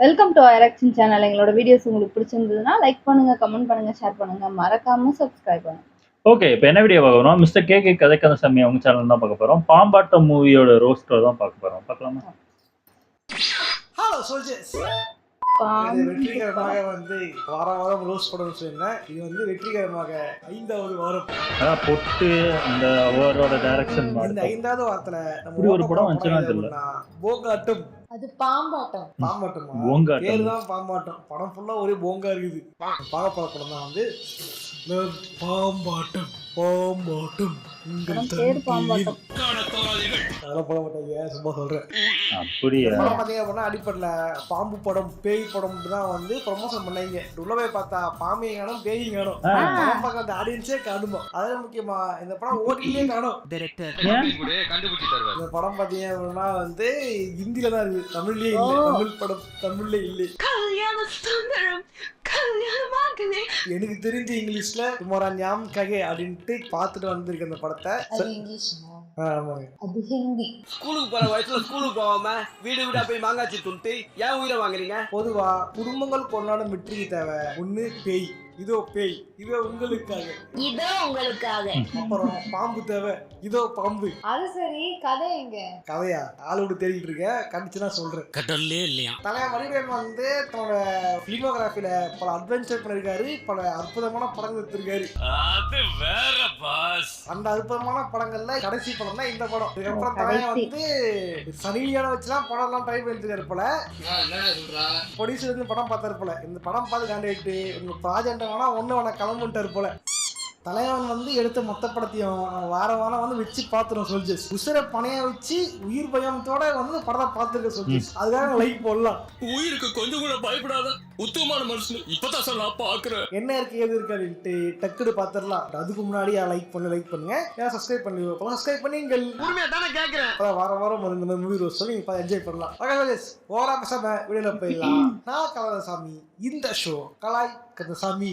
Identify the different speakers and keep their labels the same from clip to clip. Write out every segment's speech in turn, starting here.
Speaker 1: Welcome to ஐராக்ஷன் channel. எங்களோட videos உங்களுக்கு பிடிச்சிருந்ததுன்னா லைக் பண்ணுங்க, கமெண்ட் பண்ணுங்க, ஷேர் பண்ணுங்க. மறக்காம சப்ஸ்கிரைப் பண்ணுங்க.
Speaker 2: ஓகே. இப்ப என்ன வீடியோ பார்க்க போறோம்? மிஸ்டர் கேகே கதைக்கந்தசாமி அவங்க சேனல் தான் பார்க்க போறோம். பாம்பாட்டம் மூவியோட ரோஸ்டர் தான் பார்க்க போறோம். பார்க்கலாமா?
Speaker 3: Hello soldiers. இது வெற்றிகரமாக வந்து வாரம் ரோஸ் படம் சொன்னேன். இது வந்து வெற்றிகரமாக 5வது வாரம்.
Speaker 2: அதான் பொட்டு அந்த அவரோட டைரக்ஷன்
Speaker 3: இந்த
Speaker 2: மாதிரி
Speaker 3: 5வது வாரத்துல
Speaker 2: இப்படி ஒரு படம் வந்துச்சுன்னா தெரியல.
Speaker 3: போங்காட்டம்.
Speaker 4: அது பாம்பாட்டம்.
Speaker 3: பாம்பாட்டமா?
Speaker 2: போங்காட்டம்.
Speaker 3: பேர் தான் பாம்பாட்டம். படம் ஃபுல்லா ஒரே போங்கா இருக்குது. பார்க்க போற படம் தான் வந்து பாம்பாட்டம். பாம்பாட்டம்.
Speaker 1: பேர் பாம்பாட்டம்.
Speaker 3: அதெல்லாம் போட மாட்டாங்க, சும்மா சொல்றேன்.
Speaker 2: அப்படியே
Speaker 3: படம் பார்த்தீங்க அப்படின்னா அடிப்படையில பாம்பு படம் பேய் படம் தான் வந்து ப்ரொமோஷன் பண்ணாங்க. உள்ள போய் பார்த்தா பாம்பையும் காணும் பேயும் காணும். படம் பார்க்க அந்த ஆடியன்ஸே காணுமா. அதாவது முக்கியமா இந்த படம் ஓடிலே காணும். இந்த படம் பார்த்தீங்க அப்படின்னா வந்து ஹிந்தில தான் இருக்கு, தமிழ்லயே இல்லை. தமிழ் படம் தமிழ்ல இல்லை. எனக்கு தெரிஞ்ச இங்கிலீஷ்ல துமாரா ஞாம் ககே அப்படின்ட்டு பார்த்துட்டு வந்திருக்க அந்த படத்தை.
Speaker 4: அது இங்கிலீஷ்மா?
Speaker 3: ஆமாங்க.
Speaker 4: அது ஹிந்தி.
Speaker 5: ஸ்கூலுக்கு போற வயசுல ஸ்கூலுக்கு போகாம வீடு வீடா போய் மாங்காச்சி துண்டு ஏன் உயிரை வாங்குறீங்க?
Speaker 3: பொதுவா குடும்பங்கள் கொண்டாடும் வெற்றிக்கு தேவை ஒண்ணு பேய். இதோ பேய், இதோ உங்களுக்காக.
Speaker 4: இதோ உங்களுக்காக.
Speaker 3: அப்புறம் பாம்பு தேவை, இதோ பாம்பு.
Speaker 4: அது சரி, கதை எங்க?
Speaker 3: கதையா ஆளோடு தேடிட்டு இருக்கேன், கண்டிச்சுனா சொல்றேன்.
Speaker 5: கடல்லே இல்லையா?
Speaker 3: தலைவர் மணிவேல் வந்து தன்னோட பிலிமோகிராஃபில பல அட்வென்ச்சர் பண்ணிருக்காரு, பல அற்புதமான படங்கள் எடுத்திருக்காரு.
Speaker 5: அது வேற பாஸ்.
Speaker 3: அந்த அற்புதமான படங்கள்ல கடைசி படம் தான் இந்த படம். இதுக்கப்புறம் தலைவர் வந்து சனியான வச்சுலாம் படம் எல்லாம் ட்ரை பண்ணிருக்காரு போல. ப்ரொடியூசர் வந்து படம் பார்த்தாரு போல. இந்த படம் பார்த்து காண்டாயிட்டு உங்க ப்ராஜெக்ட் வேணா ஒண்ணு வேணா கிளம்புட்டாரு போல. தலைவன் வந்து எடுத்த மொத்த படத்தையும் வாரம் வந்து வச்சு பார்த்துரும் சோல்ஜர்ஸ். உசுரை பணைய வச்சு உயிர் பயத்தோட வந்து படத்தை பார்த்துருக்க சோல்ஜர்ஸ். அதுக்காக லைக் போடலாம்.
Speaker 5: உயிருக்கு கொஞ்சம் கூட பயப்படாத உத்தமமான மனுஷன் இப்பதான் சார் நான் பாக்குறேன்.
Speaker 3: என்ன இருக்கு ஏது இருக்காதுன்ட்டு டக்குடு பார்த்துடலாம். அதுக்கு முன்னாடி லைக் பண்ணுங்க, ஏன் சப்ஸ்கிரைப் பண்ணி சப்ஸ்கிரைப் பண்ணி நீங்கள்
Speaker 5: உண்மையா தானே கேட்கிறேன்.
Speaker 3: வாரம் இந்த மூவி ரோஸ் சொல்லி இப்போ என்ஜாய் பண்ணலாம். ஓரா பேசாம வீடியோல போயிடலாம். நான் கலாசாமி, இந்த ஷோ கலாய் கந்தசாமி.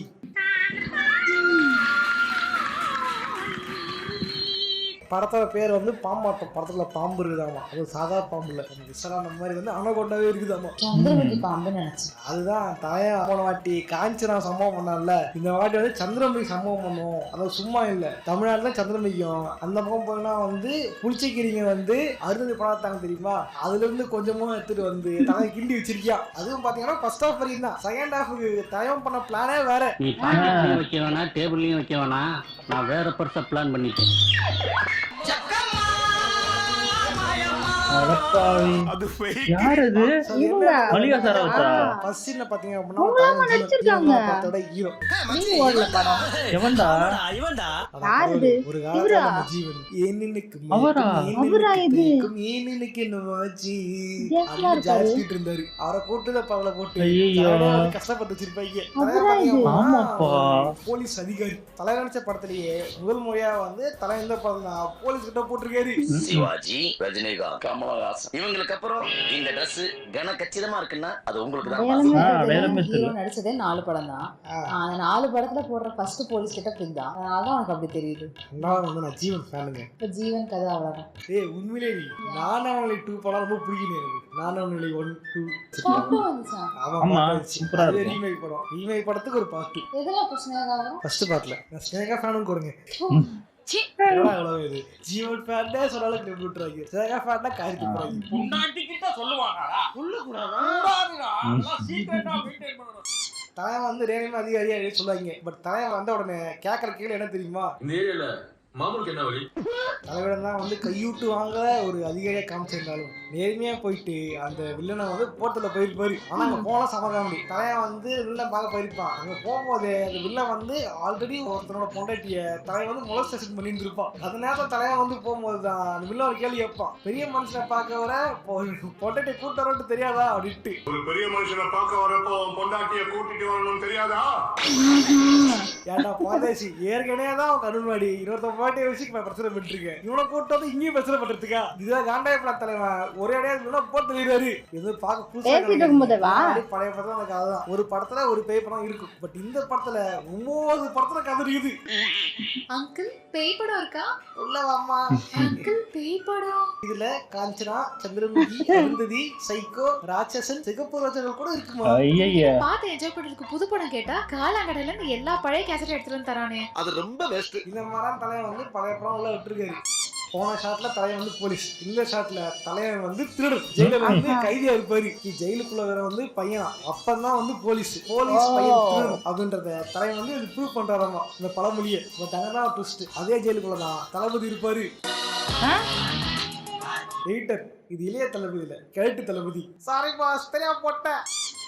Speaker 3: படத்தோட பேர் வந்து பாம்பாட்டம். படத்துல பாம்பு இருக்குதாமா, அது சாதா பாம்பு இல்லை, விசலான மாதிரி வந்து அணகொண்டாவே இருக்குதாமா.
Speaker 4: சந்திரமுகி பாம்பு நினைச்சேன்.
Speaker 3: அதுதான் தாயா போன வாட்டி காஞ்சினா சம்பவம் பண்ணான்ல, இந்த வாட்டி வந்து சந்திரமுகி சம்பவம் பண்ணுவோம். அதாவது சும்மா இல்லை, தமிழ்நாட்டுல சந்திரமுகியும் அந்த பக்கம் போனா வந்து புளிச்சக்கீரிங்க வந்து அருந்ததி பணத்தாங்க தெரியுமா, அதுல இருந்து கொஞ்சமா எடுத்துட்டு வந்து தலை கிண்டி வச்சிருக்கியா. அதுவும் பாத்தீங்கன்னா ஃபர்ஸ்ட் ஹாஃப் வரைக்கும் தான். செகண்ட் ஹாஃபுக்கு தயம் பண்ண பிளானே வேற.
Speaker 6: நீ பாக்கெட்லயும் வைக்க வேணா, டேபிள்லயும் வைக்க வேணா, நான் வேற பெருசா பிளான் பண்ணிட்டேன்.
Speaker 2: யார் அது? மல்லிகா சாரா வச்சா?
Speaker 1: யாரு
Speaker 3: ஒரு காலத்துல ஜீவன் இருந்தாரு. அவரை கூட்டு பகல போட்டு கஷ்டப்பட்டு வச்சிருப்பாங்க. போலீஸ் அதிகாரி தலை நினைச்ச படத்திலேயே முதல் முறையா வந்து தலை எந்த படம் தான் போலீஸ் கிட்ட போட்டிருக்காரு.
Speaker 7: சிவாஜி, ரஜினிகாந்த், கமலஹாசன் இவங்களுக்கு அப்புறம் இந்த Dress கன கச்சிதமா இருக்குன்னா அது உங்களுக்கு தான்.
Speaker 4: நடிச்சதே 4 படம் தான். அந்த 4 படத்துல போடுற ஃபர்ஸ்ட் போலீஸ் கிட்ட பின் தான். அதனாலதான் உனக்கு அப்படி தெரியுது.
Speaker 3: வந்து நான் ஜீவன் ஃபேனுங்க.
Speaker 4: இப்ப ஜீவன் கதை அவ்வளவுதான்.
Speaker 3: உண்மையிலே நானாவளி 2 படம் ரொம்ப பிடிக்கும் எனக்கு. நானாவளி 1 2
Speaker 4: வந்துச்சா?
Speaker 3: ஆமா சூப்பரா இருக்கு. ரீமேக் படம். ரீமேக் படத்துக்கு ஒரு பார்ட்.
Speaker 4: எதெல்லாம் பிரச்சனையாக வரும்?
Speaker 3: ஃபர்ஸ்ட் பார்ட்ல ஸ்னேகா ஃபேனும் கொடுங்க. ஜீவன் ஃபேன்டே சொன்னால கிளம்பி விட்டுறாங்க. ஸ்னேகா ஃபேன்டா காய்ச்சி போறாங்க.
Speaker 5: முன்னாடி கிட்ட சொல்லுவாங்கடா. சொல்லக்கூடாதா? சீக்ரெட்டா மெயின்டெய்ன் பண்ணணும்.
Speaker 3: தலைவன் வந்து ரேணியமா அதிகாரியா சொல்லுவாங்க. பட் தலைவன் வந்த உடனே கேட்கற கேள்வி என்ன தெரியுமா?
Speaker 8: இந்த ஏரியால மாமூலுக்கு என்ன வழி?
Speaker 3: தலைவன் தான் வந்து கையூட்டு வாங்க ஒரு அதிகாரியா காமிச்சிருந்தாலும் நேர்மையா போயிட்டு அந்த வில்லனை வந்து போர்ட்டல போயிருப்பாரு. ஆனா அங்க போனா சமகாமடி தலைவன் வந்து வில்லன் பார்க்க போயிருப்பான். அங்க போகும்போது அந்த வில்லன் வந்து ஆல்ரெடி ஒருத்தனோட பொண்டாட்டிய தலைவன் வந்து மொலஸ்டேஷன் பண்ணிட்டு இருப்பான். அந்த நேரத்தில் தலைவன் வந்து போகும்போது தான் அந்த வில்லன் ஒரு கேள்வி கேட்பான், பெரிய மனுஷனை பார்க்க வர பொண்டாட்டிய கூட்ட வரட்டு தெரியாதா அப்படின்ட்டு.
Speaker 8: ஒரு பெரிய மனுஷனை பார்க்க வரப்போ பொண்டாட்டிய கூட்டிட்டு வரணும்னு தெரியாதா?
Speaker 3: ஏன்டா பாதேசி ஏற்கனவே தான் அவன் கருமாடி 29 வயசுக்கு நான் பிரச்சனை பண்ணிருக்கேன். இவனை கூட்டு வந்து இங்கேயும் பிரச்சனை பண்றதுக்கா? இதுதான் காண்டாயப்பட தலைவன் ஒரே அடையா போட்டு வீடாரு. எது பார்க்க புதுசா பழைய படத்துல அந்த கதை தான். ஒரு படத்துல ஒரு பேய் படம் இருக்கும். பட் இந்த படத்துல 9 படத்துல கதை இருக்குது.
Speaker 4: அங்கிள் பேய் படம் இருக்கா?
Speaker 3: உள்ளவாமா
Speaker 4: அங்கிள் பேய் படம்.
Speaker 3: இதுல காஞ்சனா, சந்திரமுகி, அருந்ததி, சைக்கோ, ராட்சசன், சிகப்பு ராட்சசன் கூட இருக்குமா?
Speaker 4: பார்த்து என்ஜாய் பண்றதுக்கு புது படம் கேட்டா காலாங்கடையில இருந்து எல்லா பழைய கேசட் எடுத்துட்டு வந்து தரானே.
Speaker 5: அது ரொம்ப வேஸ்ட்.
Speaker 3: இந்த மாதிரி தலைவன் வந்து பழைய படம் உள்ள விட்டுருக்காரு. போன ஷாட்ல தலைவன் வந்து போலீஸ், இந்த ஷாட்ல தலைவன் வந்து திருடன், ஜெயிலர் வந்து கைதியா இருப்பாரு. ஜெயிலுக்குள்ள வேற வந்து பையன், அப்பதான் வந்து போலீஸ் பையன் திருடன் அப்படின்றத தலைவன் வந்து இது ப்ரூவ் பண்றாராமா இந்த பழமொழியை. பட் அங்கதான் ட்விஸ்ட். அதே ஜெயிலுக்குள்ளதான் தளபதி இருப்பாரு. எடிட்டர், இது இளைய தளபதி இல்ல, கேட்டு தளபதி. சாரி பாஸ், தெரியாம போட்டேன்.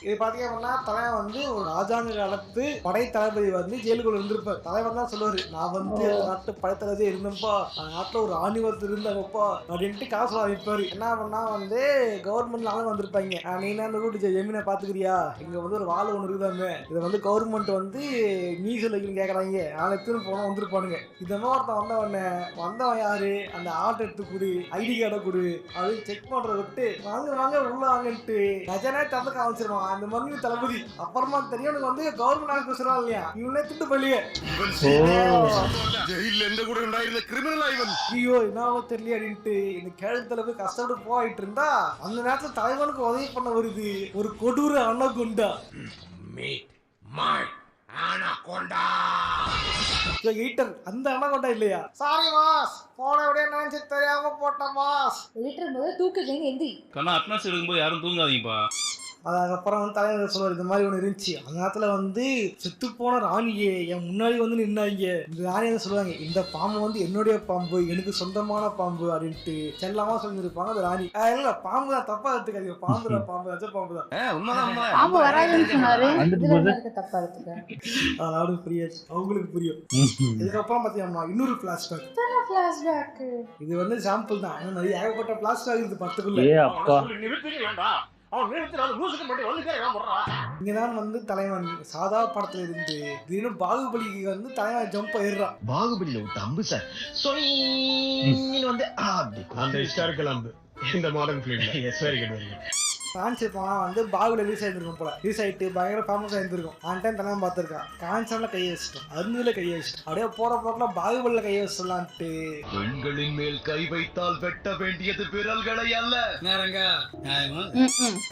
Speaker 3: இது பாத்தீங்கன்னா தலைவன் வந்து ஒரு ராஜாங்க காலத்து படை தளபதி வந்து ஜெயிலுக்குள்ள இருந்திருப்பார். தலைவர் தான் சொல்லுவாரு, நான் வந்து நாட்டு படை தளபதியே இருந்தேன்ப்பா, நாட்டுல ஒரு ஆணிவத்து இருந்தாங்கப்பா அப்படின்ட்டு காசு வாங்கிப்பாரு. என்ன பண்ணா வந்து கவர்மெண்ட்ல வந்திருப்பாங்க. நீ அந்த வீட்டு ஜெமீனை பாத்துக்கிறியா, இங்க வந்து ஒரு வாழ் ஒண்ணு இருக்குதாங்க, இதை வந்து கவர்மெண்ட் வந்து நீ சொல்லிக்கணும் கேக்குறாங்க. நாளை எத்தனை போனா வந்திருப்பானுங்க. இந்த ஒருத்தன் வந்தவன் யாரு, அந்த ஆட்டை எடுத்து கொடு, ஐடி கார்டை கொடு அப்படின்னு செக் பண்றத விட்டு வாங்க உள்ள வாங்கன்ட்டு கஜனே தந்து காமிச்சிருவான் அந்த மண்ணு தளபதி. அப்புறமா தெரியும் எனக்கு வந்து கவர்மெண்ட் ஆஃபீஸ் பேசுறான் இல்லையா, இவனே திட்டு பள்ளியே ஐயோ என்ன தெரியல அப்படின்ட்டு இந்த கேள்வி தளபதி கஷ்டப்பட்டு போயிட்டு இருந்தா அந்த நேரத்துல தலைவனுக்கு உதவி பண்ண வருது ஒரு கொடூர அனகொண்டா. அந்த அனகொண்டா இல்லையா? சாரி பாஸ், போன விட நினைச்சு தெரியாம போட்டேன் பாஸ்.
Speaker 4: எடிட்டர் முதல்ல தூக்கி எந்தி.
Speaker 9: கண்ணா அட்னஸ் எடுக்கும்போது யாரும் தூங்காதீங்கப்பா.
Speaker 3: அதுக்கப்புறம் வந்து தலைவர் சொல்லுவார், இந்த மாதிரி ஒன்று இருந்துச்சு. அந்த நேரத்தில் வந்து செத்து போன ராணியே என் முன்னாடி வந்து நின்னாங்க. இந்த ராணி வந்து சொல்லுவாங்க, இந்த பாம்பு வந்து என்னுடைய பாம்பு, எனக்கு சொந்தமான பாம்பு அப்படின்ட்டு செல்லமா சொல்லியிருப்பாங்க அந்த ராணி. இல்ல பாம்பு தான், தப்பா எடுத்துக்காதீங்க, பாம்பு தான், பாம்பு தான், பாம்பு தான். அதனால புரியாது, அவங்களுக்கு புரியும். இதுக்கப்புறம் பாத்தீங்கன்னா இன்னொரு பிளாஷ்பேக். இது வந்து சாம்பிள் தான், நிறைய ஏகப்பட்ட பிளாஷ்பேக் இருக்கு படத்துக்குள்ள. இங்கதான் வந்து தலைவன் சாதா படத்துல இருந்து தினம் பாகுபலிக்கு வந்து தலைவன் ஜம்ப் ஆயிடுறான்.
Speaker 10: பாகுபலியில விட்டு அம்பு சார் வந்து அந்த ஹிஸ்டாரிக்கல் அம்பு இந்த மாடர்ன் ஃபிலிம்ல வெரி குட்.
Speaker 3: கான்செப்ட் போனா வந்து பாகுல ரிலீஸ் ஆயிருக்கும் போல, ரிலீஸ் ஆயிட்டு பயங்கர ஃபேமஸ் ஆயிருந்திருக்கும். அந்த டைம் தலைவன் பார்த்திருக்கான், கான்செப்ட்ல கையை வச்சுட்டோம், அருந்துல கையை வச்சுட்டோம், அப்படியே போற போக்குல பாகுபலில கையை வச்சிடலான்ட்டு.
Speaker 10: பெண்களின் மேல் கை வைத்தால் வெட்ட வேண்டியது விரல்களை அல்ல.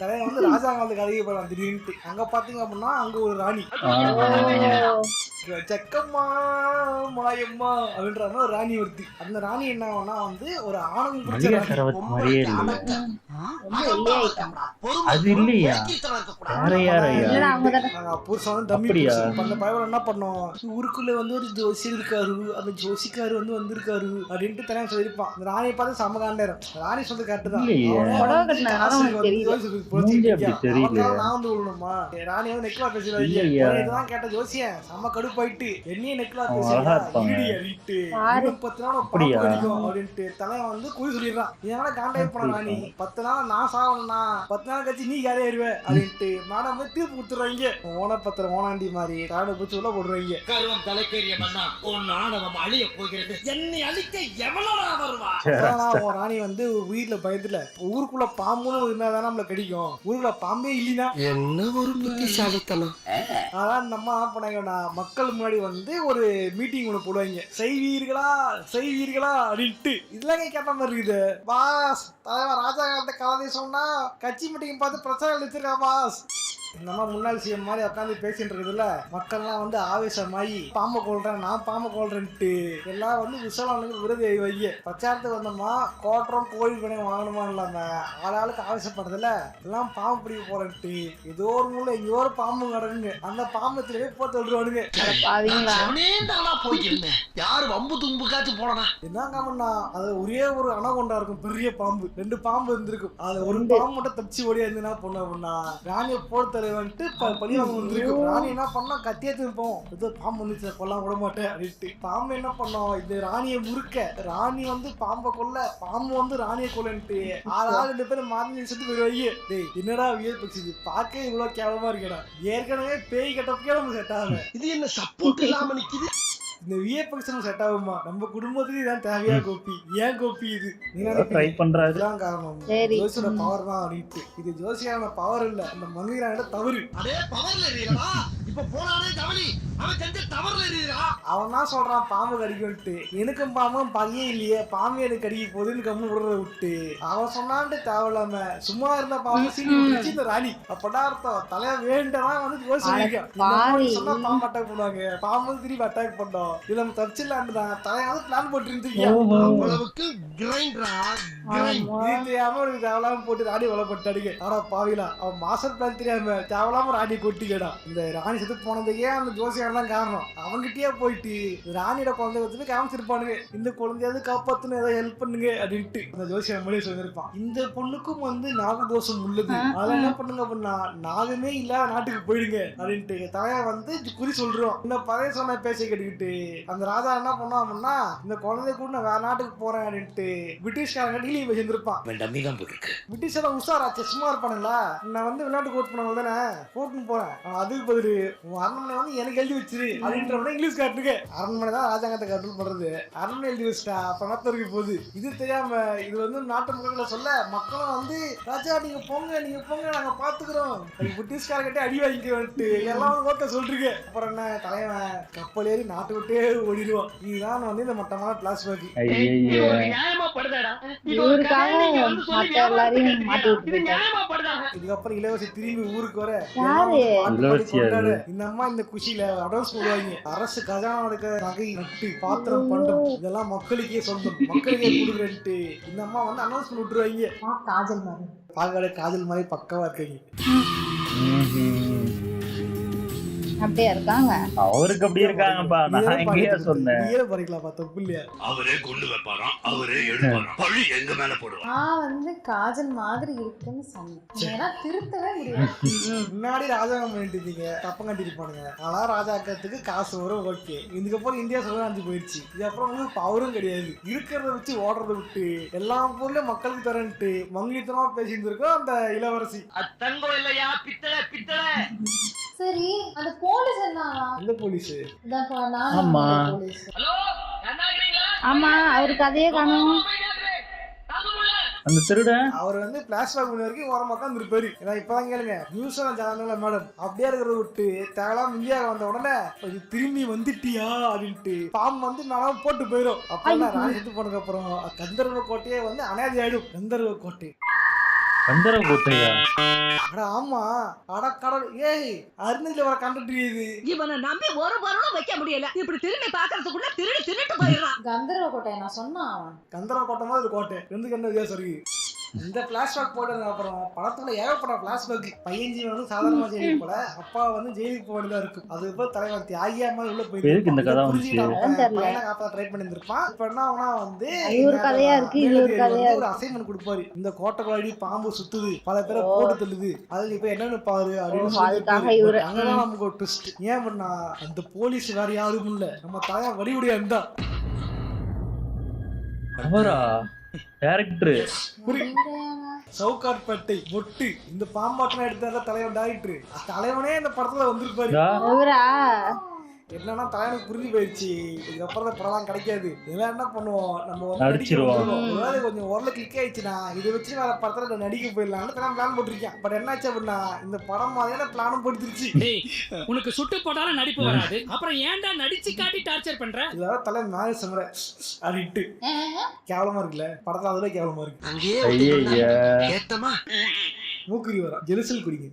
Speaker 3: தலைவன் வந்து ராஜாங்காலத்து கதையை போறான் திடீர்னு. அங்க பாத்தீங்க அப்படின்னா அங்க ஒரு ராணி ஜக்கம்மா மாயம்மா அப்படின்ற ஒரு ராணி ஒருத்தி. அந்த ராணி என்ன வந்து ஒரு ஆணவம் பிடிச்ச என்ன பண்ணோம், ஊருக்குள்ள வந்து ஒரு ஜோசியர் இருக்காரு, அந்த ஜோசிக்காரு வந்து வந்திருக்காரு அப்படின்ட்டு தனியா சொல்லியிருப்பான். அந்த ராணியை பார்த்து சமகாண்டேரம். ராணி சொல்லி கட்டுதான் நான் வந்து விடணுமா, ராணி வந்து நெக்லா பேசுவாங்க கேட்ட ஜோசியன் செம்ம கடுப்பாயிட்டு என்னையே நெக்லா பேசுறா அப்படின்ட்டு தலைவன் வந்து குறி சொல்லிடுறான். இதனால காண்டாக்ட் பண்ண ராணி 10 நாள் நான் சாவணும்னா 10 நாள் கழிச்சு நீ காலியா இருவேன் அப்படின்ட்டு மேடம் வந்து தீர்ப்பு கொடுத்துருவாங்க. ஓன பத்திரம் ஓனாண்டி மாதிரி காடை பூச்சி உள்ள போடுறாங்க.
Speaker 5: கருவம் தலைக்கேறிய மன்னா உன் ஆணவம் அழிய போகிறது, என்னை அழிக்க எவனோட வருவா.
Speaker 3: ராணி வந்து வீட்டுல பயத்துல ஊருக்குள்ள பாம்புன்னு இருந்தாதான் நம்மள கிடைக்கும், ஊருக்குள்ள பாம்பே இல்லைன்னா
Speaker 5: என்ன ஒரு புத்திசாலித்தனம்.
Speaker 3: அதான் நம்ம பண்ணாங்கன்னா மக்கள் முன்னாடி வந்து ஒரு மீட்டிங் ஒண்ணு போடுவாங்க, செய்வீர்களா செய்வீர்களா அப்படின்ட்டு. இதெல்லாம் கேட்ட மாதிரி இருக்குது பாஸ். தலைவர் ராஜா காலத்தை கலதை சொன்னா கட்சி மீட்டிங் பார்த்து பிரச்சனை வச்சிருக்கா பாஸ். நம்ம முன்னாள் சிஎம் மாதிரி உட்காந்து பேசிட்டு இருக்குதுல்ல, மக்கள்லாம் வந்து ஆவேசமாயி பாம்பை கொள்றேன் நான் பாம்பை கொள்றேன்ட்டு எல்லாம் வந்து விசலானுக்கு விருது வைய பிரச்சாரத்துக்கு வந்தோமா கோட்டுறோம் கோழி கடையை வாங்கணுமா இல்லாம ஆளாளுக்கு ஆவேசப்படுறதுல எல்லாம் பாம்பு பிடிக்க போறேன்ட்டு ஏதோ ஒரு மூலம் எங்கேயோ ஒரு பாம்பு கிடக்குங்க, அந்த பாம்பத்திலே போட்டு விடுவானுங்க.
Speaker 5: யாரு வம்பு தும்பு காச்சு போடனா
Speaker 3: என்ன காமன்னா அது ஒரே ஒரு அனகொண்டா இருக்கும், பெரிய பாம்பு 2 பாம்பு இருந்திருக்கும். அது ஒரு பாம்பு மட்டும் தப்பிச்சு ஓடியா இருந்துன்னா பொண்ணு அப்படின்னா ராணியை போட்டு தலைவர் வந்துட்டு பழி வாங்க வந்துருக்கு. ராணி என்ன பண்ணா கத்தியே திருப்போம், ஏதோ பாம்பு வந்துச்சு கொல்லாம் விட மாட்டேன் அப்படின்ட்டு. பாம்பு என்ன பண்ணோம், இந்த ராணியை முறுக்க, ராணி வந்து பாம்பை கொல்ல, பாம்பு வந்து ராணியை கொல்லன்ட்டு 2 பேரும் மாறி செத்து போயிடுவாங்க. டேய் என்னடா வியர்பக்ஸ் இது, பார்க்க இவ்வளவு கேவலமா இருக்கடா. ஏற்கனவே பேய் கட்டப்பே நமக்கு செட் ஆகல,
Speaker 10: இது என்ன சப்போர்ட் இல்லாம நிக்குது.
Speaker 3: இந்த விஎஃப்எக்ஸ் செட் ஆகுமா? நம்ம குடும்பத்துக்கு இதான் தேவையா கோபி? ஏன் கோபி இது
Speaker 2: ட்ரை பண்றாரு
Speaker 3: காரணம்? ஜோசியோட பவர் தான் அப்படின்ட்டு. இது ஜோசியான பவர் இல்ல, அந்த மந்திரான தவறு.
Speaker 10: அதே பவர்ல எறியறா, இப்ப போனானே கவனி, அவன் செஞ்ச தவறுல எறியறா.
Speaker 3: அவன் தான் சொல்றான் பாம்பு கடிக்கும்ட்டு. எனக்கும் பாம்பும் பகையே இல்லையே, பாம்பு எனக்கு கடிக்க போகுதுன்னு கம்மு விடுறத விட்டு அவன் சொன்னான்ட்டு தேவையில்லாம சும்மா இருந்த பாம்பு சீனி இந்த ராணி. அப்படா அர்த்தம் தலைய வேண்டனா வந்து யோசிக்க சொன்னா பாம்பு அட்டாக் பண்ணுவாங்க, பாம்பு திருப்பி அட்டாக் பண்ணோம். இது நம்ம தப்பிச்சிடலான்னு தான் தலையாவது பிளான் போட்டு இருந்துருக்கீங்க.
Speaker 10: அவ்வளவுக்கு கிரைண்டரா
Speaker 3: தெரியாம ஒரு தேவலாம போட்டு ராணி வளப்பட்டாடிங்க. ஆனா பாவிலா அவன் மாஸ்டர் பிளான் தெரியாம தேவலாம ராணி கொட்டிக்கடா. இந்த ராணி செத்து போனதுக்கே அந்த ஜோசியார் தான் காரணம். அவங்கிட்டயே போயிட்டு ராணியோட குழந்தை வச்சுட்டு காமிச்சிருப்பானுங்க, இந்த குழந்தையாவது காப்பாத்துன்னு ஏதாவது ஹெல்ப் பண்ணுங்க அப்படின்ட்டு அந்த ஜோசியார் மொழியை சொல்லியிருப்பான். இந்த பொண்ணுக்கும் வந்து நாகதோஷம் உள்ளது, அதெல்லாம் என்ன பண்ணுங்க அப்படின்னா நாகமே இல்லாத நாட்டுக்கு போயிடுங்க அப்படின்ட்டு தலையா வந்து குறி சொல்றோம். இந்த பழைய சொன்ன பேச கேட்டுக்கிட்டு அந்த ராஜா என்ன பண்ணுவான் அப்படின்னா, இந்த குழந்தைய கூட நான் வேற நாட்டுக்கு போறேன் அப்படின்ட்டு பிரிட்டிஷ்காரங்க டீலிங் வச்சிருப்பான். பிரிட்டிஷ் உஷாராச்சு சும்மா இருப்பானுங்களா, நான் வந்து விளையாட்டு கோட் பண்ணவங்க தானே கோர்ட்டுன்னு போறேன், அதுக்கு பதில் அரண்மனை வந்து எனக்கு எழுதி வச்சிரு அப்படின்ற இங்கிலீஷ் காட்டுக்கு. அரண்மனை தான் ராஜாங்கத்தை கண்ட்ரோல் பண்றது, அரண்மனை எழுதி வச்சுட்டா பணத்திற்கு போகுது. இது தெரியாம இது வந்து நாட்டு மக்களை சொல்ல, மக்களும் வந்து ராஜா நீங்க போங்க நாங்க பாத்துக்கிறோம், பிரிட்டிஷ்காரங்கிட்ட அடி வாங்கிட்டு எல்லாம் ஓட்ட சொல்றீங்க. அப்புறம் என்ன தலைவன் கப்பல் ஏறி நாட்டு விட்டே ஓடிடுவோம். இதுதான் வந்து இந்த மட்டமான பிளாஸ்பேக். இதுக்கப்புறம் இளவரசி திரும்பி ஊருக்கு வர இந்த அம்மா இந்த குஷியில அட்வான்ஸ் போடுவாங்க. அரசு கஜானா இருக்க நகை நட்டு பாத்திரம் பண்டம் இதெல்லாம் மக்களுக்கே சொந்தம், மக்களுக்கே கொடுக்குறேன்ட்டு இந்த அம்மா வந்து அனௌன்ஸ் பண்ணி விட்டுருவாங்க.
Speaker 4: காஜல் மாதிரி
Speaker 3: பாக்காட காஜல் மாதிரி பக்கவா இருக்கீங்க.
Speaker 1: அப்படியே இருக்காங்க,
Speaker 2: அவருக்கு அப்படி இருக்காங்கப்பா. நான் எங்கேயா சொன்னேன்
Speaker 3: படிக்கலாம்ப்பா, தப்பு இல்லையா?
Speaker 5: அவரே கொண்டு வைப்பாராம், அவரே எடுப்பாராம், பழி எங்க மேல போடுவான்.
Speaker 4: நான் வந்து காஜல் மாதிரி இருக்குன்னு சொன்னேன், ஏன்னா திருத்தவே முடியாது.
Speaker 3: முன்னாடி ராஜாங்கம் பண்ணிட்டு இருந்தீங்க, தப்பம் கட்டிருப்பானுங்க. ஆனா ராஜாக்கிறதுக்கு காசு வரும், ஓகே. இதுக்கப்புறம் இந்தியா சொல்ல போயிடுச்சு. இதுக்கப்புறம் உங்களுக்கு பவரும் கிடையாது, இருக்கிறத வச்சு ஓடுறத விட்டு எல்லா பொருளையும் மக்களுக்கு தரன்ட்டு மங்கிலித்தனமா பேசிட்டு இருக்கோம் அந்த இளவரசி.
Speaker 5: தங்கம் இல்லையா பித்தளை பித்தளை.
Speaker 4: சரி அந்த போலீஸ் என்ன?
Speaker 3: இந்த போலீஸ்
Speaker 2: ஆமா
Speaker 4: போலீஸ்.
Speaker 1: ஆமா அவருக்கு அதே காணும்.
Speaker 2: அந்த திருடன்
Speaker 3: அவர் வந்து பிளாஷ்பேக் பண்ண வரைக்கும் ஓரமா தான் இருப்பாரு. ஏன்னா இப்பதான் கேளுங்க நியூஸ் ஜானல மேடம் அப்படியே இருக்கிறத விட்டு தேவலாம் இந்தியா வந்த உடனே திரும்பி வந்துட்டியா அப்படின்ட்டு பாம்பு வந்து நான் போட்டு போயிடும். அப்ப ராணி செத்து போனதுக்கு அப்புறம் கந்தர்வ கோட்டையே வந்து அனாதி ஆயிடும். கந்தர்வ கோட்டை
Speaker 2: கந்தர்வ கோட்டையா?
Speaker 3: ஆமா அட கடல். ஏய் அருணகிரில வர கண்டக்டர் இது.
Speaker 11: இவனை நம்பி ஒரு பொருளும் வைக்க முடியல, இப்படி திரும்பி பாக்குறதுக்குள்ள திருட்டு போயிடுறான்.
Speaker 4: கந்தர்வ கோட்டை நான் சொன்னா
Speaker 3: கந்தர்வ கோட்டை மாதிரி கோட்டை ரெண்டு கண்ட வித்தியாசம் இருக்கு. இந்த பிளாஷ்பேக் போட்டதுக்கு அப்புறம் படத்துல ஏகப்பட்ட பிளாஷ்பேக். பையன் ஜீவன் வந்து சாதாரணமா ஜெயிலுக்கு போல, அப்பா வந்து ஜெயிலுக்கு போக வேண்டியதா இருக்கும். அது இப்போ தலைவன் தியாகியா மாதிரி உள்ள போயிருக்கு.
Speaker 2: இந்த கதை
Speaker 3: ட்ரை பண்ணிருப்பான். இப்ப என்ன ஆகுனா வந்து ஒரு அசைன்மெண்ட் கொடுப்பாரு, இந்த கோட்டைக்குள்ளாடி பாம்பு சுத்துது, பல பேரை போட்டு தள்ளுது, அதுல இப்ப என்னன்னு பாரு அப்படின்னு சொல்லி அங்கதான் நமக்கு ஒரு ட்விஸ்ட். ஏன் பண்ணா அந்த போலீஸ் வேற யாரும் இல்ல, நம்ம தலைவன் வடிவுடைய இருந்தா
Speaker 2: அவரா டைரக்டர்
Speaker 3: சவுகார்பேட்டை மொட்டு இந்த பாம்பாட்டம் எடுத்தால தலைவன் டைரக்டர். தலைவனே இந்த படத்துல வந்திருப்பாரு. என்னன்னா தலைவனுக்கு புரிஞ்சு போயிடுச்சு, இதுக்கப்புறம் தான் படம் கிடைக்காது, இதெல்லாம் என்ன பண்ணுவோம் நம்ம வந்து ஒருவேளை கொஞ்சம் ஓரளவு கிளிக் ஆயிடுச்சுன்னா இதை வச்சு வேற படத்துல நடிக்க போயிடலாம்னு தான் பிளான் போட்டிருக்கேன். பட் என்னாச்சு அப்படின்னா இந்த படம் மாதிரியான பிளானும் போட்டுருச்சு.
Speaker 5: உனக்கு சுட்டு போட்டாலும் நடிப்பு வராது, அப்புறம் ஏன்டா நடிச்சு காட்டி டார்ச்சர் பண்ற?
Speaker 3: இதோட தலைவன் மேலே சமர அப்படின்ட்டு கேவலமா இருக்குல்ல படத்துல, அதுல கேவலமா இருக்கு.
Speaker 10: ஏத்தமா
Speaker 3: மூக்குரி வரா ஜெலுசல் குடிங்க.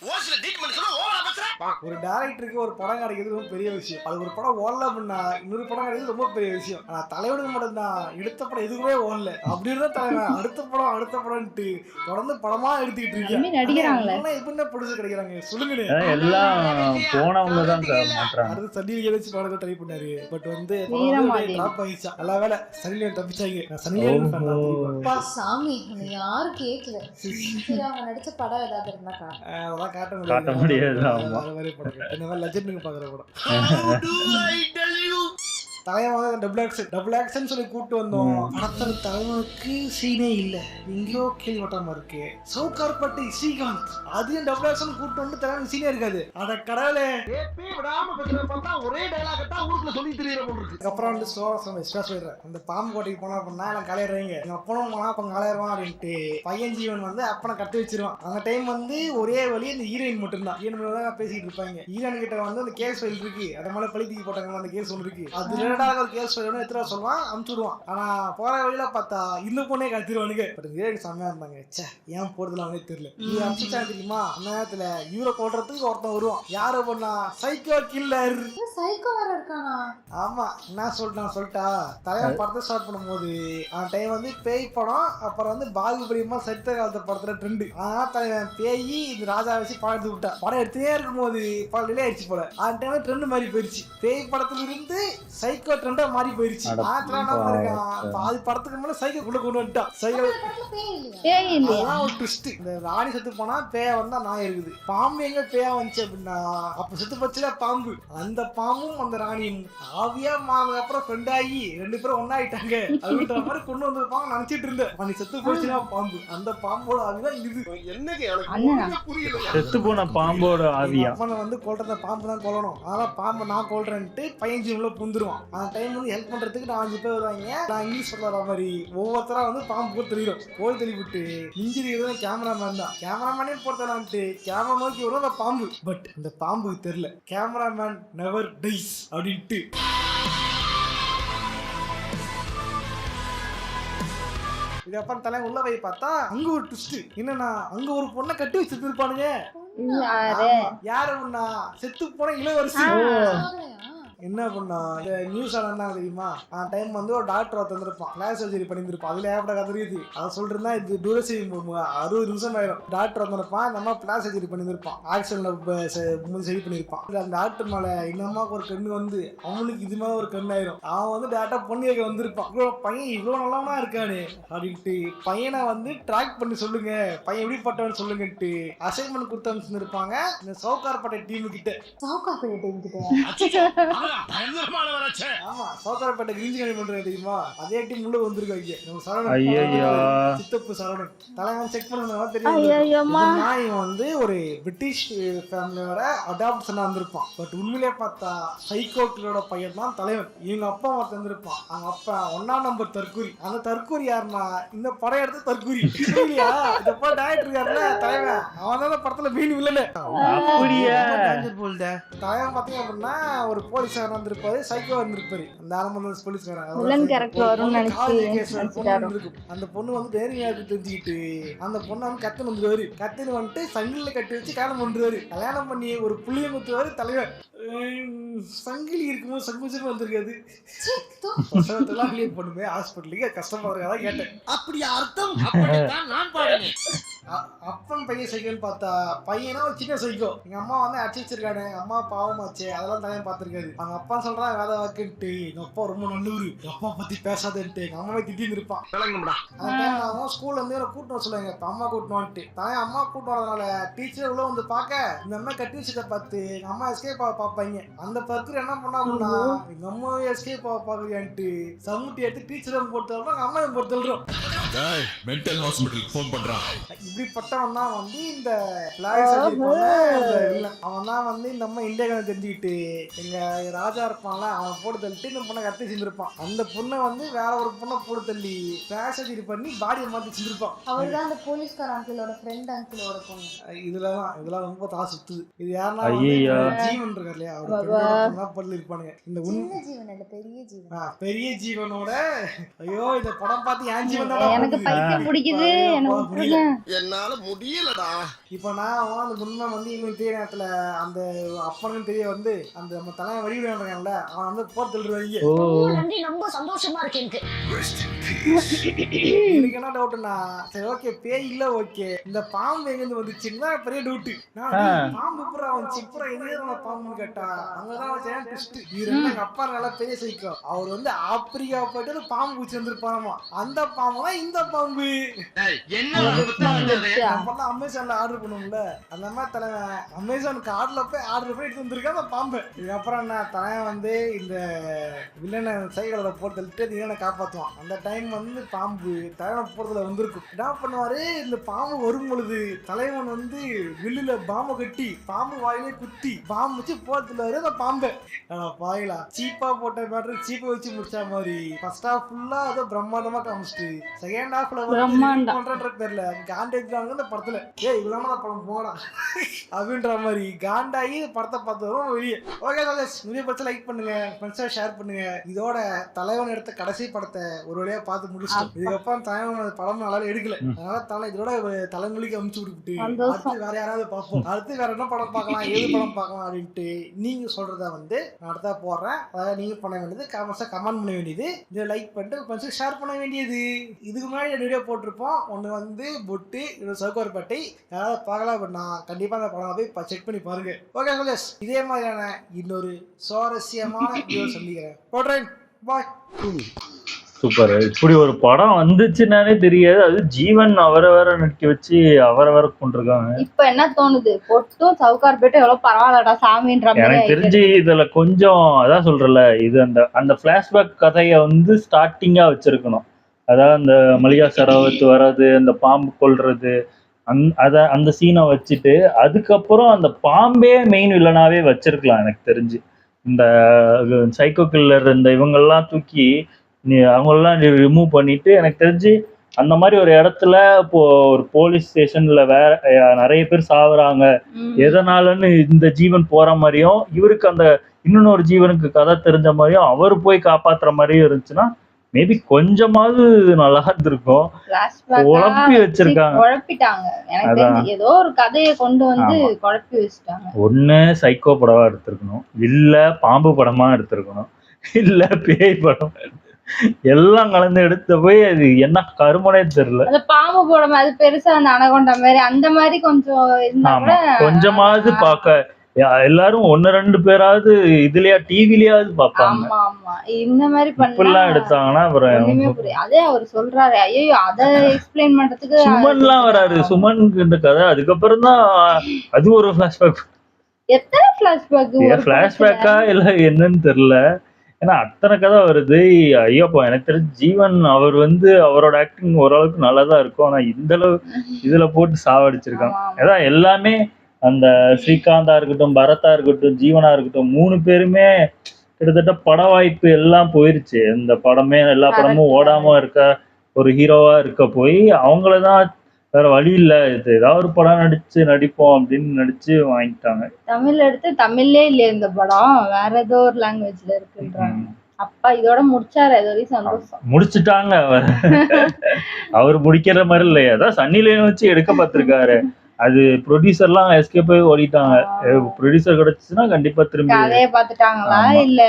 Speaker 7: ஓசில ட்ரீட்மெண்ட் சொல்ல ஓவரா பண்ற.
Speaker 3: ஒரு டைரக்டருக்கு ஒரு படம் கிடைக்கிறது ரொம்ப பெரிய விஷயம். அது ஒரு படம் ஓடல அப்படின்னா இன்னொரு படம் கிடைக்கிறது ரொம்ப பெரிய விஷயம். ஆனா தலைவனுக்கு மட்டும் தான் எடுத்த படம் எதுவுமே ஓடல. அப்படி இருந்தா தலைவன் அடுத்த படம்ட்டு தொடர்ந்து படமா எடுத்துக்கிட்டு
Speaker 1: நம்பி நடிக்கிறாங்களே.
Speaker 3: இருக்கேன். எப்படின்னா ப்ரொடியூசர் கிடைக்கிறாங்க சொல்லுங்க.
Speaker 2: எல்லாம் போனவங்க தான் மாற்றாங்க.
Speaker 3: அடுத்து சன்னிலியன் வச்சு படம் ட்ரை பண்ணாரு. பட் வந்து
Speaker 1: வீரமாதேவி.
Speaker 3: டிராப் ஆயிடுச்சா. நல்ல வேலை சன்னிலியன் தப்பிச்சாங்க. நான் சன்னிலியன் fan தான் தெரியுமா?
Speaker 4: அப்பா சாமி உன்னை யாரும் கேட்கல. சரி அவங்க நடிச்ச படம் ஏதாவது இருந்தா காட்டு.
Speaker 3: அதெல்லாம்
Speaker 2: காட்ட முடியாது. ஆமா.
Speaker 3: வேற மாதிரி படம். இந்த மாதிரி லெஜெண்டுங்க பாக்குற படம். தலைவன் வந்து டபுள் ஆக்ஷன் சொல்லி கூப்பிட்டு வந்தோம். படத்துல தலைவனுக்கு சீனே இல்ல. எங்கேயோ கேள்விப்பட்டாம இருக்கு. சவுகார்பட்டி ஸ்ரீகாந்த் அதையும் டபுள் ஆக்ஷன் கூப்பிட்டு வந்து தலைவனுக்கு சீனே இருக்காது. அத கடவுளே ஒரே டைலாக் தான் ஊருக்குள்ள சொல்லி தெரியற போல இருக்கு. அதுக்கப்புறம் வந்து சொல்றேன் அந்த பாம்பு கோட்டைக்கு போனா அப்படின்னா எல்லாம் கலையறாங்க. எங்க அப்பனும் போனா அப்ப கலையறான் அப்படின்ட்டு பையன் ஜீவன் வந்து அப்பனை கட்டி வச்சிருவான். அந்த டைம் வந்து ஒரே வழி அந்த ஹீரோயின் மட்டும் தான். ஹீரோயின் தான் பேசிட்டு இருப்பாங்க. ஹீரோயின் கிட்ட வந்து அந்த கேஸ் ஃபைல் இருக்கு. அத மேல பழி தூக்கி போட்டாங்க. அந்த கேஸ் ஒன்று இருக்கு. அது ஒரு கேஸ் சொல்லணும் எத்தனை சொல்லுவான் அமுச்சுடுவான். ஆனா போற வழியில பார்த்தா இந்த பொண்ணே கத்திடுவானுங்க. பட் ஹீரோயின் செம்மையா இருந்தாங்க. ஏன் போறதுல அவனே தெரியல. இது அமிச்சாங்க தெரியுமா? அந்த நேரத்துல ஹீரோ கொல்றதுக்கு ஒருத்தன் வருவான். யாரு பண்ணா சைக்கோ கில்லர்.
Speaker 4: சைக்கோ வேற இருக்கானா?
Speaker 3: ஆமா என்ன சொல்லிட்டா தலைவன் படத்தை ஸ்டார்ட் பண்ணும்போது அந்த டைம் வந்து பேய் படம் அப்புறம் வந்து பாகுபலியமா சரித்திர காலத்து படத்துல ட்ரெண்டு. ஆனா தலைவன் பேய் இந்த ராஜா வச்சு படம் எடுத்து விட்டா. படம் எடுத்துனே இருக்கும் போது படம் டிலே ஆயிடுச்சு போல. அந்த டைம் ட்ரெண்ட் மாதிரி போயிடுச்சு. பேய் படத்துல இருந்து சைக்கோ ட்ரெண்டா மாறி போயிருச்சு. பாதி படத்துக்கு மேல சைக்கோ குள்ள கொண்டு வந்துட்டான். சைக்கோ ஒரு ட்விஸ்ட். இந்த ராணி செத்து போனா பேய வந்தா நாய் இருக்குது. பாம்பு எங்க பேயா வந்துச்சு அப்படின்னா அப்ப செத்து போச்சுல பாம்பு. அந்த பாம்பும் அந்த ராணியும் ஆவியா மாறின அப்புறம் ஃப்ரெண்ட் ஆகி 2 பேரும் ஒன்னாயிட்டாங்க அப்படின்ற மாதிரி கொண்டு வந்திருப்பாங்க நினைச்சிட்டு இருந்தேன். நீ செத்து போச்சுன்னா பாம்பு அந்த பாம்போட ஆவிதான் இது. என்னங்க புரியல.
Speaker 2: செத்து போன பாம்போட ஆவியா?
Speaker 3: அப்பனை வந்து கொல்றத பாம்பு தான் கொல்லணும். அதனால பாம்பை நான் கொல்றேன்ட்டு பையன் ஜீவன்ல புந்துருவான். அந்த டைம் வந்து ஹெல்ப் பண்றதுக்கு 4 பேர் வருவாங்க. நான் இங்கிலீஷ் சொல்ற மாதிரி ஒவ்வொருத்தரா வந்து பாம்பு போய் தெரியும். போய் தெளிவிட்டு இன்ஜினியர் தான் கேமராமேன் தான். கேமராமேனே போறதான்ட்டு கேமரா நோக்கி வரும் அந்த பாம்பு. பட் இந்த பாம்புக்கு தெரியல கேமராமேன் நெவர் டைஸ் அப்படின்ட்டு. இதுக்கப்புறம் தலை உள்ள போய் பார்த்தா அங்க ஒரு ட்விஸ்ட். என்னன்னா அங்க ஒரு பொண்ணை கட்டி வச்சுட்டு இருப்பானுங்க. யாருன்னா செத்து போன இளவரசி. என்ன பண்ணா இந்த நியூஸ் என்ன தெரியுமா? டைம் வந்து ஒரு டாக்டர் வந்திருப்பான். கிளாஸ் சர்ஜரி பண்ணியிருப்பான். அதுல ஏப்பட கதறியுது. அதை சொல்றேன்னா இது டூரேஷன் 60 நிமிஷம் ஆயிடும். டாக்டர் வந்திருப்பான். நம்ம கிளாஸ் சர்ஜரி பண்ணியிருப்பான். ஆக்சிடென்ட்ல சரி பண்ணியிருப்பான். அந்த டாக்டர் மேல எங்க அம்மாவுக்கு ஒரு கண்ணு வந்து அவனுக்கு இது மேல ஒரு கண்ணு ஆயிரும். அவன் வந்து டேரக்டா பொண்ணு வைக்க வந்திருப்பான். பையன் இவ்வளவு நல்லவனா இருக்கானு அப்படின்ட்டு பையனை வந்து ட்ராக் பண்ணி சொல்லுங்க பையன் எப்படிப்பட்டவன்னு சொல்லுங்கன்ட்டு அசைன்மெண்ட் கொடுத்து அனுப்பிச்சிருப்பாங்க இந்த சவுகார்பேட்டை டீம் கிட்ட.
Speaker 4: சவுகார்பேட்டை டீம் கிட்ட
Speaker 3: ஆமா சவுகார்பேட்டை கிரீஞ்சி கணி பண்றது தெரியுமா? அதே டீம் உள்ள வந்திருக்காங்க. நம்ம சரவணன் சித்தப்பு சரவணன் தலைவன் செக் பண்ணா தெரியும். நாய் வந்து ஒரு பிரிட்டிஷ் ஃபேமிலியோட அடாப்ஷனா வந்திருப்பான். பட் உண்மையிலே பார்த்தா சைக்கோக்களோட பையன் தான் தலைவன். இவங்க அப்பா ஒருத்தர் வந்திருப்பான். அவங்க அப்பா 1ஆம் நம்பர் தற்கூரி. அந்த தற்கூரி யாருன்னா இந்த படம் எடுத்து தற்கூரி இல்லையா? இந்த படம் டைரக்டர் இருக்காருல்ல தலைவன் அவன் தான் படத்துல மீன் வில்லனே. தலைவன் பாத்தீங்க அப்படின்னா ஒரு போலீஸ் வந்திருப்பாரு. சைக்கோ வந்திருப்பாரு. அந்த ஆரம்பம் போலீஸ்காரன் அந்த பொண்ணு வந்து தைரியம் தெரிஞ்சுக்கிட்டு அந்த பொண்ணு வந்து கத்தன் வந்துருவாரு. கத்தன் வந்துட்டு சங்கிலில கட்டி வச்சு கல்யாணம் பண்றாரு. கல்யாணம் பண்ணி ஒரு புள்ளிய முத்துவாரு தலைவர். சங்கிலி இருக்கும்போது சங்குச்சம் வந்திருக்காது. பொண்ணுமே ஹாஸ்பிட்டலுக்கு கஷ்டமா இருக்காதான் கேட்டேன்.
Speaker 5: அப்படி அர்த்தம் அப்படித்தான் நான் பாடுறேன்.
Speaker 3: அப்பன் பையன் சைக்கோன்னு பார்த்தா பையனா ஒரு சின்ன சைக்கோ. எங்க அம்மா வந்து அடிச்சு வச்சிருக்கானு. எங்க அம்மா பாவமாச்சு அதெல்லாம் தலைவன் பார்த்திருக்காரு. அவங்க அப்பா சொல்றான் வேலை வாக்குன்ட்டு. எங்க அப்பா ரொம்ப நல்லூரு. எங்க அப்பா பத்தி பேசாதன்ட்டு எங்க அம்மாவே திட்டின்னு இருப்பான். அந்த டைம் அவன் ஸ்கூல்ல இருந்து கூட்டு வர சொல்லுவாங்க. அம்மா கூட்டணும்ட்டு தலைவன் அம்மா கூட்டு வரதுனால டீச்சர் உள்ள வந்து பார்க்க இந்த அம்மா கட்டி வச்சுட்ட பார்த்து எங்க அம்மா எஸ்கேப் பார்ப்பாங்க. அந்த பர்க்கர் என்ன பண்ணாங்கன்னா எங்க அம்மாவே எஸ்கேப் பாக்குறியான்ட்டு சமுட்டி எடுத்து டீச்சரும் போட்டு தள்ளுறோம். எங்க அம்மாவும் போட்டு தள்ளுறோம்.
Speaker 8: மென்டல் ஹாஸ்பிட்டல் போன் பண்றான்.
Speaker 3: இப்படிப்பட்டவன் தான் வந்து இந்த அவன் தான் வந்து இந்த அம்மா இந்தியா தெரிஞ்சுக்கிட்டு எங்க ராஜா இருப்பான்ல அவன் போட்டு தள்ளிட்டு இந்த பொண்ணை கத்தி செஞ்சிருப்பான். அந்த பொண்ணை வந்து வேற ஒரு பொண்ணை போட்டு தள்ளி சர்ஜரி பண்ணி பாடியை மாத்தி செஞ்சிருப்பான்.
Speaker 4: அவர் தான் அந்த போலீஸ்கார அங்கிளோட ஃப்ரெண்ட் அங்கிளோட பொண்ணு.
Speaker 3: இதெல்லாம் ரொம்ப தா சுத்துது. இது யாருன்னா ஜீவன் இருக்காரு இல்லையா? அவர் பொருள் இருப்பானுங்க. இந்த
Speaker 4: சின்ன ஜீவன் இல்ல பெரிய ஜீவன்.
Speaker 3: பெரிய ஜீவனோட ஐயோ இந்த படம் பார்த்து ஏன் ஜீவன்
Speaker 1: எனக்கு பைத்தியம் பிடிக்குது என்ன விட்டுருங்க.
Speaker 10: என்னால முடியலடா.
Speaker 3: இப்போ நான் அந்த உண்மை வந்து இவனுக்கு தெரிய நேரத்துல அந்த அப்பனுக்கு தெரிய வந்து அந்த நம்ம தலைவன் வடிவிடான்றாங்கல்ல அவன் வந்து போர் தள்ளுவாங்க.
Speaker 11: நன்றி, ரொம்ப சந்தோஷமா இருக்கு எனக்கு.
Speaker 3: எனக்கு என்ன டவுட்னா, சரி ஓகே பேய் இல்ல ஓகே, இந்த பாம்பு எங்கிருந்து வந்துச்சுன்னா பெரிய டவுட். பாம்பு பூரா வந்துச்சு பூரா எதுவே நம்ம பாம்புன்னு கேட்டா அங்கதான் வச்சேன் ட்விஸ்ட். இது எங்க அப்பா நல்லா பெரிய சைக்கோ. அவர் வந்து ஆப்பிரிக்கா போயிட்டு பாம்பு பூச்சி வந்துருப்பாராமா. அந்த பாம்பு தான் இந்த பாம்பு. அப்பெல்லாம் அமேசான்ல ஆர்டர் பண்ணுவோம்ல அந்த மாதிரி தலைவன் அமேசான் கார்டுல போய் ஆர்டர் பண்ணி எடுத்து வந்திருக்கா அந்த பாம்பு. இதுக்கப்புறம் என்ன தலைவன் வந்து இந்த வில்லனை சைக்கிளோட போட்டு தள்ளிட்டு வில்லனை காப்பாற்றுவான். அந்த டைம் வந்து பாம்பு தலைவனை போறதுல வந்திருக்கும். என்ன பண்ணுவாரு, இந்த பாம்பு வரும் பொழுது தலைவன் வந்து வில்லுல பாம்பை கட்டி பாம்பு வாயிலே குத்தி பாம்பு வச்சு போறதுல அந்த பாம்பு பாயிலா சீப்பா போட்ட மேட்டர் சீப்பை வச்சு முடிச்சா மாதிரி ஃபர்ஸ்ட் ஹாஃப் ஃபுல்லா அதை பிரம்மாண்டமா காமிச்சிட்டு செகண்ட் ஹாஃப்ல பண்ற பேர்ல காண்டாக்டாங்க இந்த படத்துல ஏய் இவ்வளவு படம் போடா அப்படின்ற மாதிரி காண்டாகி படத்தை பார்த்து வரும் வெளியே. ஓகே வீடியோ படத்தை லைக் பண்ணுங்க, ஃப்ரெண்ட்ஸா ஷேர் பண்ணுங்க. இதோட தலைவன் எடுத்த கடைசி படத்தை ஒரு வழியா பார்த்து முடிச்சிட்டோம். இதுக்கப்புறம் தலைவன் படம் நல்லா எடுக்கல, அதனால இதோட தலைமொழிக்கு அமுச்சு விட்டுட்டு அடுத்து வேற யாராவது பார்ப்போம். அடுத்து வேற என்ன படம் பார்க்கலாம், ஏது படம் பார்க்கலாம் அப்படின்ட்டு நீங்க சொல்றத வந்து நான் அடுத்தா போடுறேன். அதாவது நீங்க பண்ண வேண்டியது கமெண்ட் பண்ண வேண்டியது, இதை லைக் பண்ணிட்டு ஃப்ரெண்ட்ஸுக்கு ஷேர் பண்ண வேண்டியது. இதுக்கு முன்னாடி வீடியோ போட்டிருப்போம், ஒன்று வந்து பொட்டு இன்னொரு சவுக்கார்பேட்டை. யாராவது பார்க்கலாம் அப்படின்னா கண்டிப்பா அந்த படம் போய் செக் பண்ணி பாருங்க. ஓகே சுரேஷ், இதே மாதிரியான இன்னொரு சுவாரஸ்யமான வீடியோ சந்திக்கிறேன். போடுறேன், பாய்.
Speaker 2: சூப்பர். இப்படி ஒரு படம் வந்துச்சுன்னாலே தெரியாது. அது ஜீவன் அவரை வேற நடிக்க வச்சு அவரை வேற கொண்டிருக்காங்க.
Speaker 1: இப்ப என்ன தோணுது, பொட்டும் சவுக்கார்பேட்டும் எவ்வளவு பரவாயில்லடா சாமின்ற மாதிரி.
Speaker 2: எனக்கு தெரிஞ்சு இதுல கொஞ்சம் அதான் சொல்றல, இது அந்த பிளாஷ்பேக் கதையை வந்து ஸ்டார்டிங்கா வச்சிருக்கணும். அதாவது அந்த மல்லிகா சரவத்து வர்றது, அந்த பாம்பு கொல்றது, அந்த சீனை வச்சுட்டு அதுக்கப்புறம் அந்த பாம்பே மெயின் வில்லனாவே வச்சிருக்கலாம். எனக்கு தெரிஞ்சு இந்த சைக்கோ கில்லர் இந்த இவங்கெல்லாம் தூக்கி அவங்களெல்லாம் ரிமூவ் பண்ணிட்டு, எனக்கு தெரிஞ்சு அந்த மாதிரி ஒரு இடத்துல இப்போ ஒரு போலீஸ் ஸ்டேஷன்ல வேற நிறைய பேர் சாவுறாங்க, எதனாலன்னு இந்த ஜீவன் போற மாதிரியும் இவருக்கு அந்த இன்னொரு ஜீவனுக்கு கதை தெரிஞ்ச மாதிரியும் அவர் போய் காப்பாத்துற மாதிரியும் இருந்துச்சுன்னா மேபி கொஞ்சமாவது நல்லா இருந்திருக்கும். குழப்பி வச்சிருக்காங்க,
Speaker 1: குழப்பிட்டாங்க. எனக்கு தெரிஞ்சு ஏதோ ஒரு கதையை கொண்டு வந்து குழப்பி வச்சுட்டாங்க.
Speaker 2: ஒண்ணு சைக்கோ படமா எடுத்திருக்கணும், இல்ல பாம்பு படமா எடுத்திருக்கணும், இல்ல பேய் படம், எல்லாம் கலந்து எடுத்த போய் அது என்ன கருமனே தெரியல.
Speaker 1: அந்த பாம்பு படம் அது பெருசா அந்த அனகொண்டா மாதிரி அந்த மாதிரி கொஞ்சம் இருந்தா கூட
Speaker 2: கொஞ்சமாவது பார்க்க எல்லாரும் ஒன்னு ரெண்டு பேராவது இதுலயா டிவிலயாவது பாப்பாங்க.
Speaker 1: இந்த மாதிரி
Speaker 2: இப்பெல்லாம் எடுத்தாங்கன்னா
Speaker 1: அதே அவர் சொல்றாரு, ஐயோ அத எக்ஸ்பிளைன் பண்றதுக்கு
Speaker 2: சுமன்லாம் வராரு. சுமன் இந்த கதை அதுக்கப்புறம் தான் அது ஒரு பிளாஷ்பேக்.
Speaker 1: எத்தனை பிளாஷ்பேக்கா
Speaker 2: இல்ல என்னன்னு தெரியல. ஏன்னா அத்தனை கதை வருது. ஐயோப்பா, எனக்கு தெரிஞ்சு ஜீவன் அவர் வந்து அவரோட ஆக்டிங் ஓரளவுக்கு நல்லாதான் இருக்கும். ஆனா இந்த அளவு இதுல போட்டு சாவடிச்சிருக்காங்க. அதான் எல்லாமே அந்த ஸ்ரீகாந்தா இருக்கட்டும், பரதா இருக்கட்டும், ஜீவனா இருக்கட்டும், 3 பேருமே கிட்டத்தட்ட பட வாய்ப்பு எல்லாம் போயிருச்சு. இந்த படமே எல்லா படமும் ஓடாம இருக்க ஒரு ஹீரோவா இருக்க போய் அவங்களதான் வேற வழி இல்ல, இது ஏதாவது ஒரு படம் நடிப்போம் அப்படின்னு நடிச்சு வாங்கிட்டாங்க.
Speaker 1: தமிழ் எடுத்து தமிழ்லே இல்லையா இந்த படம், வேற ஏதோ ஒரு லாங்குவேஜ்ல இருக்குன்றாங்க. அப்பா இதோட முடிச்சாரு, ஏதோ சந்தோஷம்.
Speaker 2: முடிச்சுட்டாங்க. அவர் முடிக்கிற மாதிரி இல்லையா, அதான் சன்னி லியோன் வச்சு எடுக்க பார்த்திருக்காரு. அது ப்ரொடியூசர்லாம் எஸ்கேப் ஆகி ஓடிட்டாங்க. ப்ரொடியூசர் கிடைச்சுன்னா கண்டிப்பா திரும்பி
Speaker 1: கதையை பார்த்துட்டாங்களா இல்ல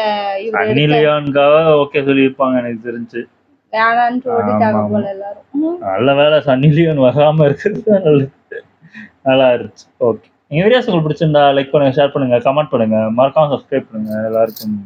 Speaker 2: சன்னி லியோனுக்காக ஓகே சொல்லியிருப்பாங்க எனக்கு தெரிஞ்சு. நல்ல வேலை சன்னி லியோன் வராம இருக்கிறது நல்லா இருந்துச்சு. ஓகே, எங்க வீடியோஸ் உங்களுக்கு பிடிச்சிருந்தா லைக் பண்ணுங்க, ஷேர் பண்ணுங்க, கமெண்ட் பண்ணுங்க, மறக்காம சப்ஸ்கிரைப் பண்ணுங்க. எல்லாருக்கும்